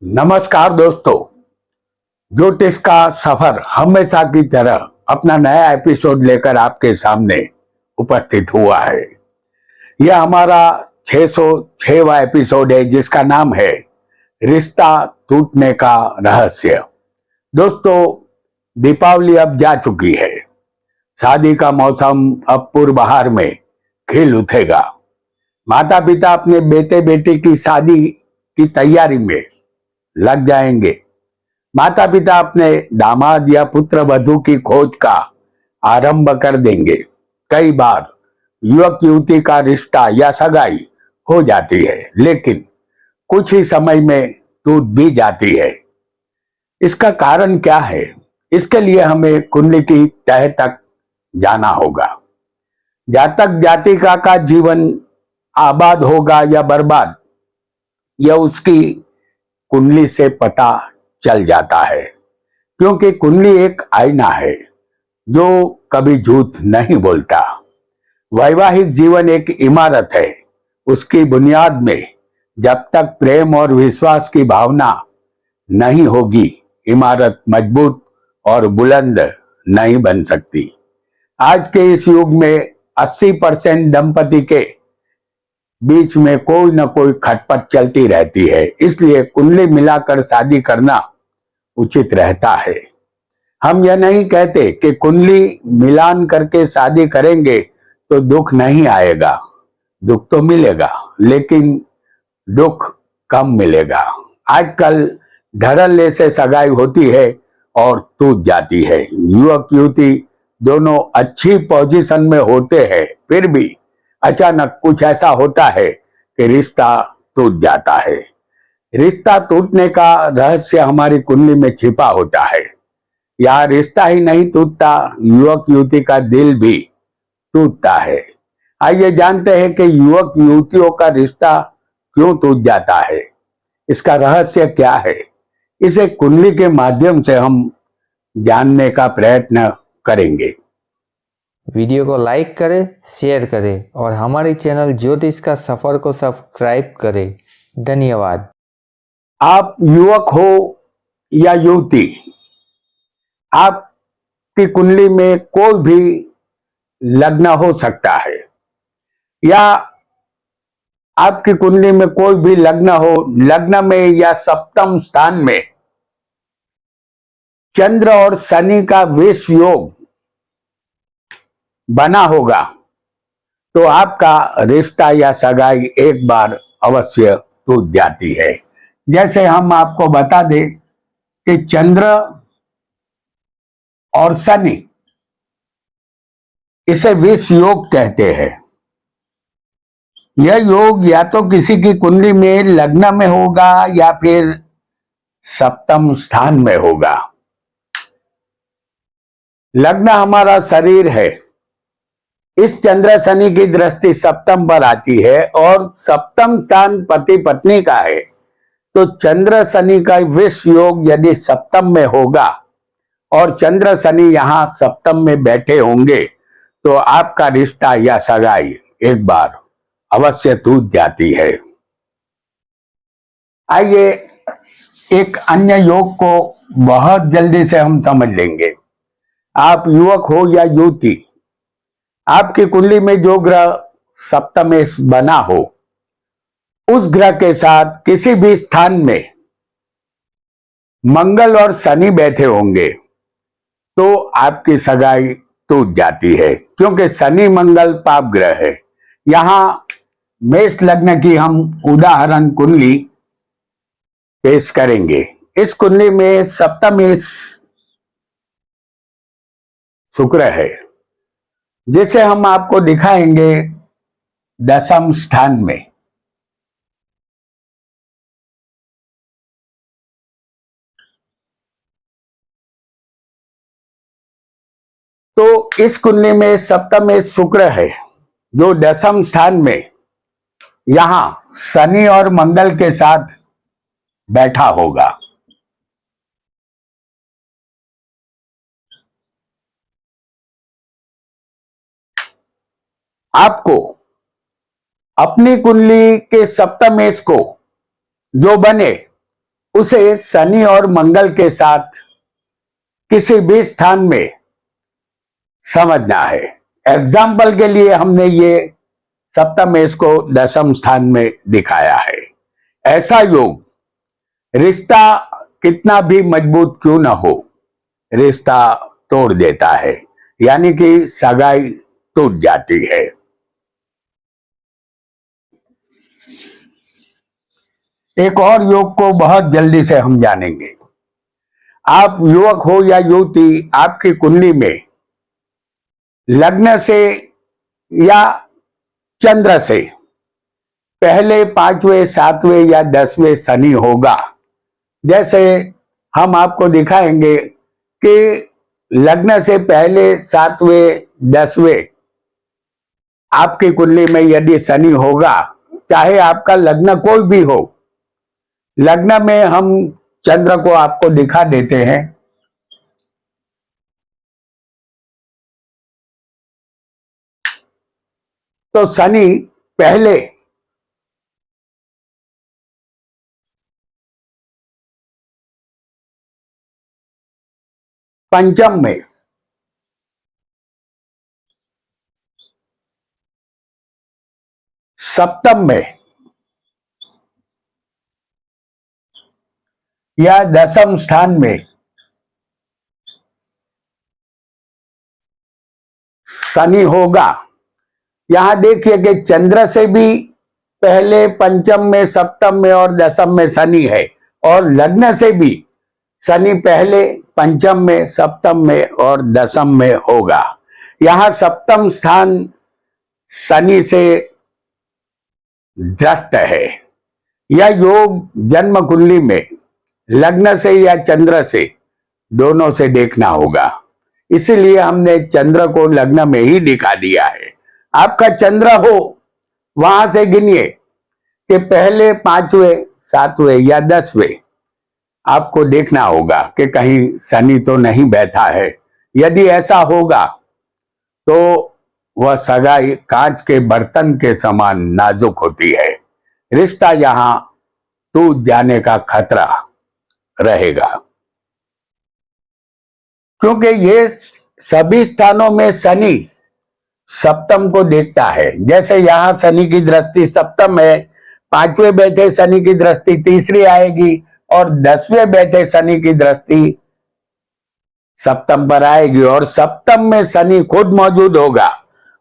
नमस्कार दोस्तों। ज्योतिष का सफर हमेशा की तरह अपना नया एपिसोड लेकर आपके सामने उपस्थित हुआ है। यह हमारा 606वां एपिसोड है जिसका नाम है रिश्ता टूटने का रहस्य। दोस्तों, दीपावली अब जा चुकी है। शादी का मौसम अब पूर्व बहार में खिल उठेगा। माता पिता अपने बेटे बेटी की शादी की तैयारी में लग जाएंगे। माता पिता अपने दामाद या पुत्र वधू की खोज का आरंभ कर देंगे। कई बार युवक युवती का रिश्ता या सगाई हो जाती है, लेकिन कुछ ही समय में टूट भी जाती है। इसका कारण क्या है? इसके लिए हमें कुंडली की तह तक जाना होगा। जातक जातिका का जीवन आबाद होगा या बर्बाद, यह उसकी कुंडली से पता चल जाता है, क्योंकि कुंडली एक आईना है जो कभी झूठ नहीं बोलता। वैवाहिक जीवन एक इमारत है। उसकी बुनियाद में जब तक प्रेम और विश्वास की भावना नहीं होगी, इमारत मजबूत और बुलंद नहीं बन सकती। आज के इस युग में 80% दंपति के बीच में कोई न कोई खटपट चलती रहती है। इसलिए कुंडली मिलाकर शादी करना उचित रहता है। हम यह नहीं कहते कि कुंडली मिलान करके शादी करेंगे तो दुख नहीं आएगा। दुख तो मिलेगा, लेकिन दुख कम मिलेगा। आजकल धड़ल्ले से सगाई होती है और टूट जाती है। युवक युवती दोनों अच्छी पोजीशन में होते हैं, फिर भी अचानक कुछ ऐसा होता है कि रिश्ता टूट जाता है। रिश्ता टूटने का रहस्य हमारी कुंडली में छिपा होता है। यहाँ रिश्ता ही नहीं टूटता, युवक युवती का दिल भी टूटता है। आइए जानते हैं कि युवक युवतियों का रिश्ता क्यों टूट जाता है, इसका रहस्य क्या है। इसे कुंडली के माध्यम से हम जानने का प्रयत्न करेंगे। वीडियो को लाइक करें, शेयर करें और हमारे चैनल ज्योतिष का सफर को सब्सक्राइब करें। धन्यवाद। आप युवक हो या युवती, आपकी कुंडली में कोई भी लग्न हो सकता है, या आपकी कुंडली में कोई भी लग्न हो, लग्न में या सप्तम स्थान में चंद्र और शनि का विष योग बना होगा, तो आपका रिश्ता या सगाई एक बार अवश्य टूट जाती है। जैसे हम आपको बता दें कि चंद्र और शनि, इसे विष योग कहते हैं। यह योग या तो किसी की कुंडली में लग्न में होगा या फिर सप्तम स्थान में होगा। लग्न हमारा शरीर है। इस चंद्र शनि की दृष्टि सप्तम पर आती है और सप्तम स्थान पति पत्नी का है। तो चंद्र शनि का विष योग यदि सप्तम में होगा और चंद्र शनि यहां सप्तम में बैठे होंगे, तो आपका रिश्ता या सगाई एक बार अवश्य टूट जाती है। आइए एक अन्य योग को बहुत जल्दी से हम समझ लेंगे। आप युवक हो या युवती, आपकी कुंडली में जो ग्रह सप्तमेश बना हो, उस ग्रह के साथ किसी भी स्थान में मंगल और शनि बैठे होंगे, तो आपकी सगाई टूट जाती है, क्योंकि शनि मंगल पाप ग्रह है। यहां मेष लग्न की हम उदाहरण कुंडली पेश करेंगे। इस कुंडली में सप्तमेश शुक्र है, जिसे हम आपको दिखाएंगे दशम स्थान में। तो इस कुंडली में सप्तमेश शुक्र है जो दशम स्थान में यहां शनि और मंगल के साथ बैठा होगा। आपको अपनी कुंडली के सप्तमेश को जो बने उसे शनि और मंगल के साथ किसी भी स्थान में समझना है। एग्जाम्पल के लिए हमने ये सप्तमेश को दशम स्थान में दिखाया है। ऐसा योग रिश्ता कितना भी मजबूत क्यों न हो, रिश्ता तोड़ देता है, यानी कि सगाई टूट जाती है। एक और योग को बहुत जल्दी से हम जानेंगे। आप युवक हो या युवती, आपकी कुंडली में लग्न से या चंद्र से पहले 5वें, 7वें या 10वें शनि होगा। जैसे हम आपको दिखाएंगे कि लग्न से पहले 7वें, 10वें आपकी कुंडली में यदि शनि होगा, चाहे आपका लग्न कोई भी हो, लग्न में हम चंद्र को आपको दिखा देते हैं। तो शनि पहले पंचम में, सप्तम में या दशम स्थान में शनि होगा। यहां देखिए कि चंद्र से भी पहले पंचम में, सप्तम में और दशम में शनि है, और लग्न से भी शनि पहले पंचम में, सप्तम में और दशम में होगा। यहां सप्तम स्थान शनि से दृष्ट है। यह योग जन्म कुंडली में लग्न से या चंद्र से, दोनों से देखना होगा। इसीलिए हमने चंद्र को लग्न में ही दिखा दिया है। आपका चंद्र हो, वहां से गिनिए कि पहले 5वें, 7वें या 10वें आपको देखना होगा कि कहीं शनि तो नहीं बैठा है। यदि ऐसा होगा तो वह सगाई कांच के बर्तन के समान नाजुक होती है। रिश्ता यहां टूट जाने का खतरा रहेगा, क्योंकि ये सभी स्थानों में शनि सप्तम को देखता है। जैसे यहां शनि की दृष्टि सप्तम है, 5वें बैठे शनि की दृष्टि तीसरी आएगी, और 10वें बैठे शनि की दृष्टि सप्तम पर आएगी, और सप्तम में शनि खुद मौजूद होगा।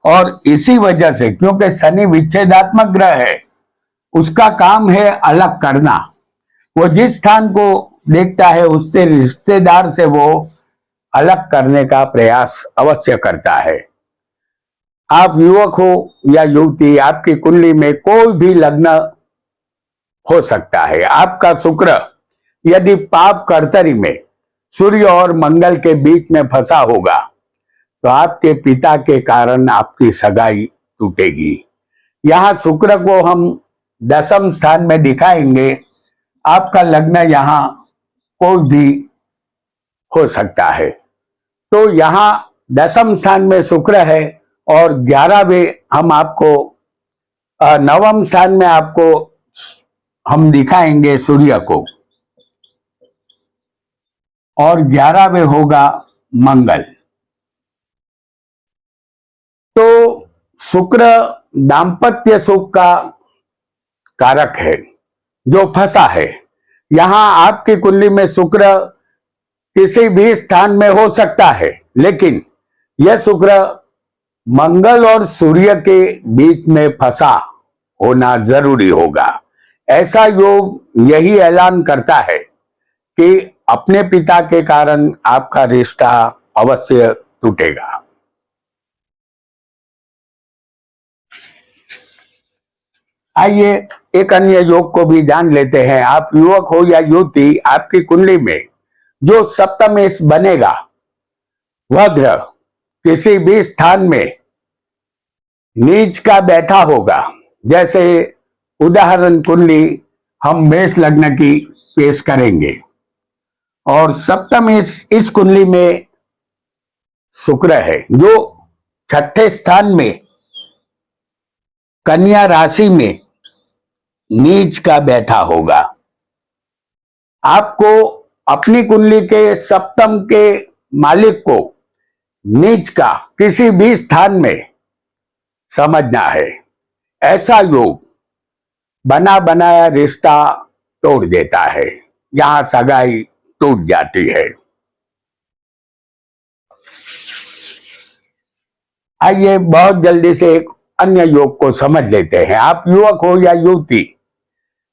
और इसी वजह से, क्योंकि शनि विच्छेदात्मक ग्रह है, उसका काम है अलग करना। वो जिस स्थान को देखता है उसके रिश्तेदार से वो अलग करने का प्रयास अवश्य करता है। आप युवक हो या युवती, आपकी कुंडली में कोई भी लग्न हो सकता है। आपका शुक्र यदि पाप कर्तरी में सूर्य और मंगल के बीच में फंसा होगा, तो आपके पिता के कारण आपकी सगाई टूटेगी। यहां शुक्र को हम दशम स्थान में दिखाएंगे। आपका लग्न यहां कोई भी हो सकता है। तो यहां दशम स्थान में शुक्र है, और 11वें हम आपको, नवम स्थान में आपको हम दिखाएंगे सूर्य को, और 11वें होगा मंगल। तो शुक्र दाम्पत्य सुख का कारक है जो फंसा है। यहां आपकी कुंडली में शुक्र किसी भी स्थान में हो सकता है, लेकिन यह शुक्र मंगल और सूर्य के बीच में फंसा होना जरूरी होगा। ऐसा योग यही ऐलान करता है कि अपने पिता के कारण आपका रिश्ता अवश्य टूटेगा। आइए एक अन्य योग को भी जान लेते हैं। आप युवक हो या युवती, आपकी कुंडली में जो सप्तमेश बनेगा, वह ग्रह किसी भी स्थान में नीच का बैठा होगा। जैसे उदाहरण कुंडली हम मेष लग्न की पेश करेंगे, और सप्तमेश इस कुंडली में शुक्र है जो 6ठे स्थान में कन्या राशि में नीच का बैठा होगा। आपको अपनी कुंडली के सप्तम के मालिक को नीच का किसी भी स्थान में समझना है। ऐसा योग बना बनाया रिश्ता तोड़ देता है, यहां सगाई टूट जाती है। आइए बहुत जल्दी से एक अन्य योग को समझ लेते हैं। आप युवक हो या युवती,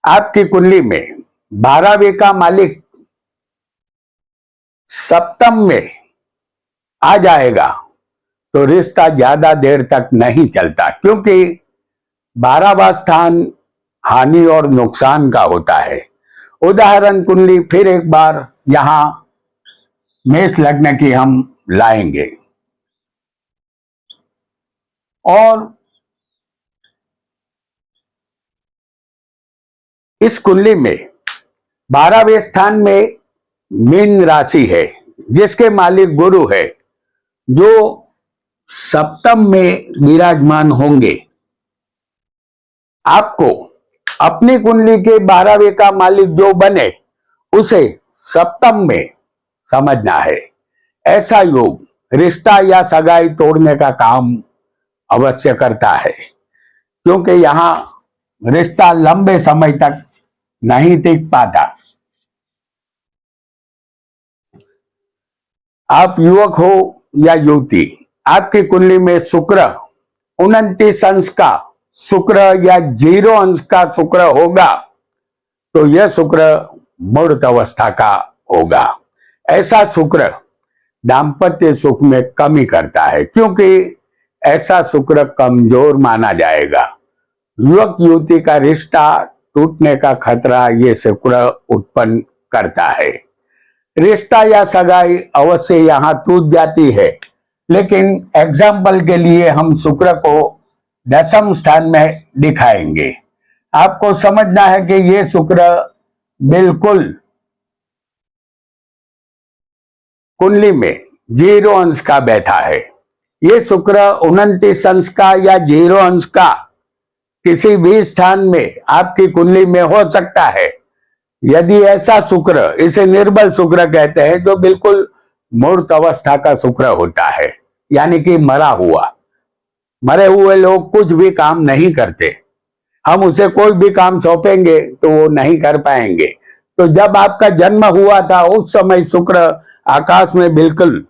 आपकी कुंडली में 12वें का मालिक सप्तम में आ जाएगा तो रिश्ता ज्यादा देर तक नहीं चलता, क्योंकि 12वां स्थान हानि और नुकसान का होता है। उदाहरण कुंडली फिर एक बार यहां मेष लग्न की हम लाएंगे और इस कुंडली में 12वें स्थान में मीन राशि है, जिसके मालिक गुरु है, जो सप्तम में विराजमान होंगे। आपको अपनी कुंडली के 12वें का मालिक जो बने उसे सप्तम में समझना है। ऐसा योग रिश्ता या सगाई तोड़ने का काम अवश्य करता है, क्योंकि यहां रिश्ता लंबे समय तक नहीं टिक पाता। आप युवक हो या युवती, आपकी कुंडली में शुक्र 29 अंश का शुक्र या 0 अंश का शुक्र होगा तो यह शुक्र मूर्त अवस्था का होगा। ऐसा शुक्र दाम्पत्य सुख में कमी करता है, क्योंकि ऐसा शुक्र कमजोर माना जाएगा। युवक युवती का रिश्ता टूटने का खतरा ये शुक्र उत्पन्न करता है। रिश्ता या सगाई अवश्य यहां टूट जाती है, लेकिन एग्जाम्पल के लिए हम शुक्र को 10वें स्थान में दिखाएंगे। आपको समझना है कि ये शुक्र बिल्कुल कुंडली में 0 अंश का बैठा है। ये शुक्र 29 अंश का या 0 अंश का किसी भी स्थान में आपकी कुंडली में हो सकता है। यदि ऐसा शुक्र, इसे निर्बल शुक्र कहते हैं, जो बिल्कुल मूर्त अवस्था का शुक्र होता है, यानी कि मरा हुआ। मरे हुए लोग कुछ भी काम नहीं करते, हम उसे कोई भी काम सौंपेंगे तो वो नहीं कर पाएंगे। तो जब आपका जन्म हुआ था उस समय शुक्र आकाश में बिल्कुल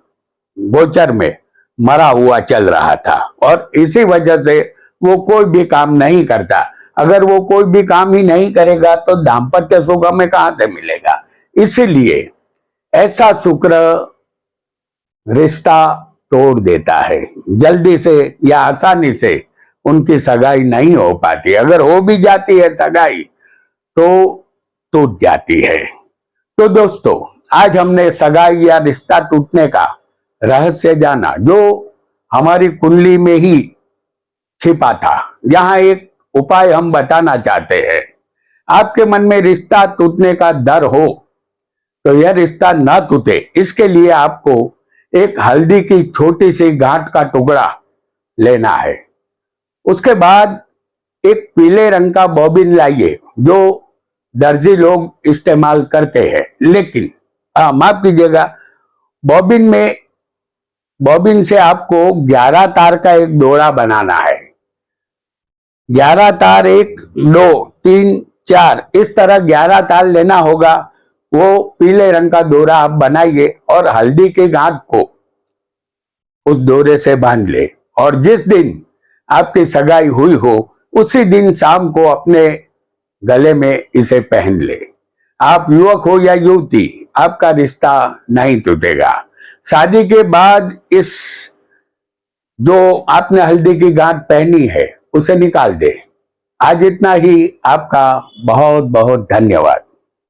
गोचर में मरा हुआ चल रहा था, और इसी वजह से वो कोई भी काम नहीं करता। अगर वो कोई भी काम ही नहीं करेगा तो दाम्पत्य सुख हमें कहां से मिलेगा। इसीलिए ऐसा शुक्र रिश्ता तोड़ देता है, जल्दी से या आसानी से उनकी सगाई नहीं हो पाती। अगर हो भी जाती है सगाई तो टूट जाती है। तो दोस्तों, आज हमने सगाई या रिश्ता टूटने का रहस्य जाना, जो हमारी कुंडली में ही छिपा था। यहां एक उपाय हम बताना चाहते हैं। आपके मन में रिश्ता टूटने का डर हो तो यह रिश्ता न टूटे, इसके लिए आपको एक हल्दी की छोटी सी गांठ का टुकड़ा लेना है। उसके बाद एक पीले रंग का बॉबिन लाइए, जो दर्जी लोग इस्तेमाल करते हैं, लेकिन माफ कीजिएगा, बॉबिन से आपको 11 तार का एक डोरा बनाना है। 11 तार, 1 2 3 4, इस तरह 11 तार लेना होगा। वो पीले रंग का डोरा आप बनाइए और हल्दी की गांठ को उस डोरे से बांध ले, और जिस दिन आपकी सगाई हुई हो उसी दिन शाम को अपने गले में इसे पहन ले। आप युवक हो या युवती, आपका रिश्ता नहीं टूटेगा। शादी के बाद इस जो आपने हल्दी की गांठ पहनी है उसे निकाल दे। आज इतना ही। आपका बहुत बहुत धन्यवाद।